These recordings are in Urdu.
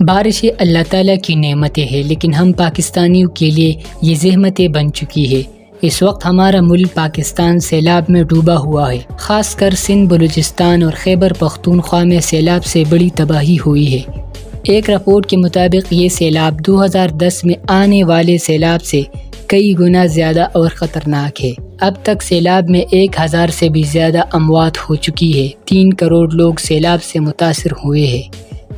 بارشیں اللہ تعالیٰ کی نعمتیں ہیں، لیکن ہم پاکستانیوں کے لیے یہ زحمتیں بن چکی ہے۔ اس وقت ہمارا ملک پاکستان سیلاب میں ڈوبا ہوا ہے۔ خاص کر سندھ، بلوچستان اور خیبر پختونخوا میں سیلاب سے بڑی تباہی ہوئی ہے۔ ایک رپورٹ کے مطابق یہ سیلاب 2010 میں آنے والے سیلاب سے کئی گنا زیادہ اور خطرناک ہے۔ اب تک سیلاب میں 1000 سے بھی زیادہ اموات ہو چکی ہے۔ 3 کروڑ لوگ سیلاب سے متاثر ہوئے ہیں۔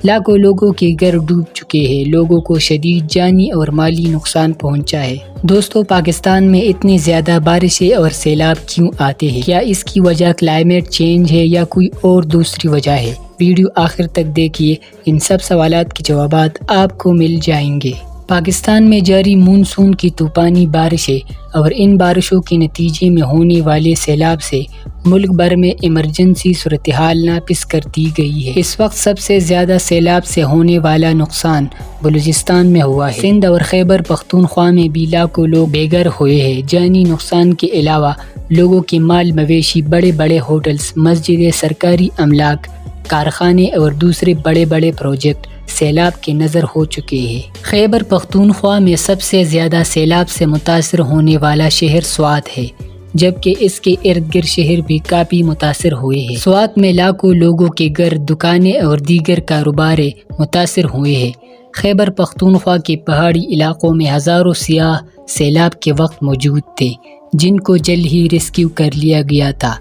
لاکھوں لوگوں کے گھر ڈوب چکے ہیں۔ لوگوں کو شدید جانی اور مالی نقصان پہنچا ہے۔ دوستو، پاکستان میں اتنی زیادہ بارشیں اور سیلاب کیوں آتے ہیں؟ کیا اس کی وجہ کلائمیٹ چینج ہے یا کوئی اور دوسری وجہ ہے؟ ویڈیو آخر تک دیکھیے، ان سب سوالات کے جوابات آپ کو مل جائیں گے۔ پاکستان میں جاری مونسون کی طوفانی بارشیں اور ان بارشوں کے نتیجے میں ہونے والے سیلاب سے ملک بھر میں ایمرجنسی صورتحال نافذ کر دی گئی ہے۔ اس وقت سب سے زیادہ سیلاب سے ہونے والا نقصان بلوچستان میں ہوا ہے۔ سندھ اور خیبر پختونخوا میں بھی لاکھوں لوگ بے گھر ہوئے ہیں۔ جانی نقصان کے علاوہ لوگوں کے مال مویشی، بڑے بڑے ہوٹلز، مسجدیں، سرکاری املاک، کارخانے اور دوسرے بڑے بڑے پروجیکٹ سیلاب کے نظر ہو چکے ہیں۔ خیبر پختونخوا میں سب سے زیادہ سیلاب سے متاثر ہونے والا شہر سوات ہے، جبکہ اس کے ارد گرد شہر بھی کافی متاثر ہوئے ہیں۔ سوات میں لاکھوں لوگوں کے گھر، دکانیں اور دیگر کاروبار متاثر ہوئے ہیں۔ خیبر پختونخوا کے پہاڑی علاقوں میں ہزاروں سیاح سیلاب کے وقت موجود تھے، جن کو جلد ہی ریسکیو کر لیا گیا تھا۔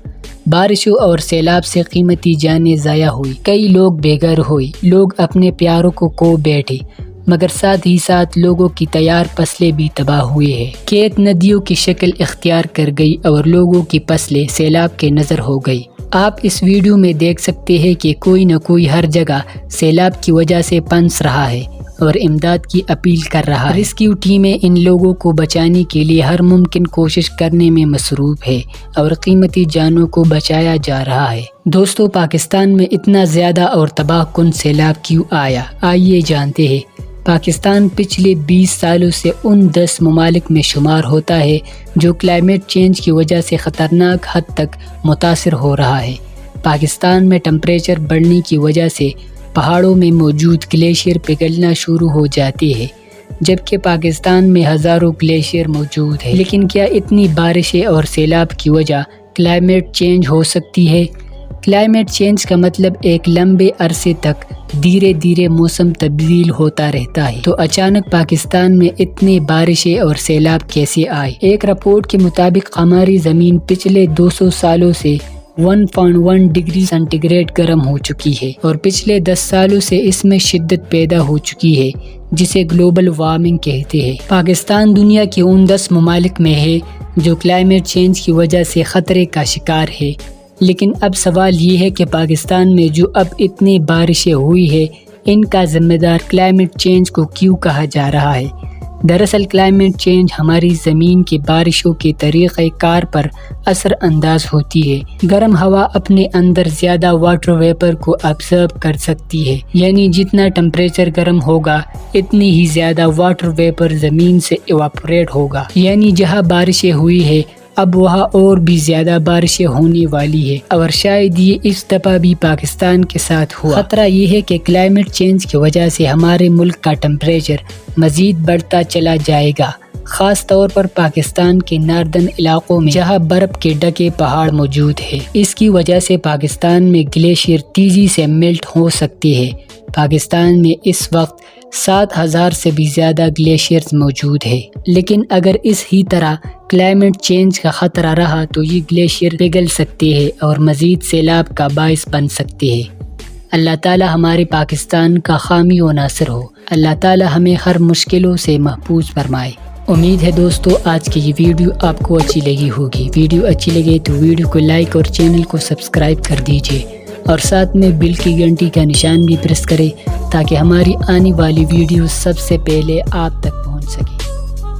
بارشوں اور سیلاب سے قیمتی جانیں ضائع ہوئی، کئی لوگ بے گھر ہوئے، لوگ اپنے پیاروں کو کھو بیٹھے، مگر ساتھ ہی ساتھ لوگوں کی تیار فصلیں بھی تباہ ہوئے ہیں۔ کھیت ندیوں کی شکل اختیار کر گئی اور لوگوں کی فصلیں سیلاب کے نظر ہو گئی۔ آپ اس ویڈیو میں دیکھ سکتے ہیں کہ کوئی نہ کوئی ہر جگہ سیلاب کی وجہ سے پھنس رہا ہے اور امداد کی اپیل کر رہا ہے۔ ریسکیو ٹیمیں ان لوگوں کو بچانے کے لیے ہر ممکن کوشش کرنے میں مصروف ہے اور قیمتی جانوں کو بچایا جا رہا ہے۔ دوستو، پاکستان میں اتنا زیادہ اور تباہ کن سیلاب کیوں آیا؟ آئیے جانتے ہیں۔ پاکستان پچھلے 20 سالوں سے ان 10 ممالک میں شمار ہوتا ہے جو کلائمیٹ چینج کی وجہ سے خطرناک حد تک متاثر ہو رہا ہے۔ پاکستان میں ٹمپریچر بڑھنے کی وجہ سے پہاڑوں میں موجود گلیشیئر پگھلنا شروع ہو جاتے ہیں، جبکہ پاکستان میں ہزاروں گلیشیئر موجود ہیں۔ لیکن کیا اتنی بارشیں اور سیلاب کی وجہ کلائمیٹ چینج ہو سکتی ہے؟ کلائمیٹ چینج کا مطلب ایک لمبے عرصے تک دھیرے دھیرے موسم تبدیل ہوتا رہتا ہے۔ تو اچانک پاکستان میں اتنے بارشیں اور سیلاب کیسے آئے؟ ایک رپورٹ کے مطابق ہماری زمین پچھلے 200 سالوں سے 1.1 ڈگری سینٹی گریڈ گرم ہو چکی ہے اور پچھلے 10 سالوں سے اس میں شدت پیدا ہو چکی ہے، جسے گلوبل وارمنگ کہتے ہیں۔ پاکستان دنیا کے ان 10 ممالک میں ہے جو کلائمیٹ چینج کی وجہ سے خطرے کا شکار ہے۔ لیکن اب سوال یہ ہے کہ پاکستان میں جو اب اتنی بارشیں ہوئی ہے، ان کا ذمہ دار کلائمیٹ چینج کو کیوں کہا جا رہا ہے؟ دراصل کلائمیٹ چینج ہماری زمین کے بارشوں کے طریقہ کار پر اثر انداز ہوتی ہے۔ گرم ہوا اپنے اندر زیادہ واٹر ویپر کو ابزرو کر سکتی ہے، یعنی جتنا ٹمپریچر گرم ہوگا اتنی ہی زیادہ واٹر ویپر زمین سے ایواپوریٹ ہوگا، یعنی جہاں بارشیں ہوئی ہے اب وہاں اور بھی زیادہ بارشیں ہونے والی ہے، اور شاید یہ اس دفعہ بھی پاکستان کے ساتھ ہوا۔ خطرہ یہ ہے کہ کلائمیٹ چینج کی وجہ سے ہمارے ملک کا ٹمپریچر مزید بڑھتا چلا جائے گا، خاص طور پر پاکستان کے ناردرن علاقوں میں جہاں برف کے ڈھکے پہاڑ موجود ہیں۔ اس کی وجہ سے پاکستان میں گلیشیئر تیزی سے میلٹ ہو سکتے ہیں۔ پاکستان میں اس وقت 7000 سے بھی زیادہ گلیشیئرز موجود ہیں، لیکن اگر اس ہی طرح کلائمیٹ چینج کا خطرہ رہا تو یہ گلیشیئر پگھل سکتے ہیں اور مزید سیلاب کا باعث بن سکتے ہیں۔ اللہ تعالی ہمارے پاکستان کا حامی و ناصر ہو۔ اللہ تعالی ہمیں ہر مشکلوں سے محفوظ فرمائے۔ امید ہے دوستو آج کی یہ ویڈیو آپ کو اچھی لگی ہوگی۔ ویڈیو اچھی لگے تو ویڈیو کو لائک اور چینل کو سبسکرائب کر دیجیے، اور ساتھ میں بیل کی گھنٹی کا نشان بھی پریس کریں تاکہ ہماری آنے والی ویڈیو سب سے پہلے آپ تک پہنچ سکے۔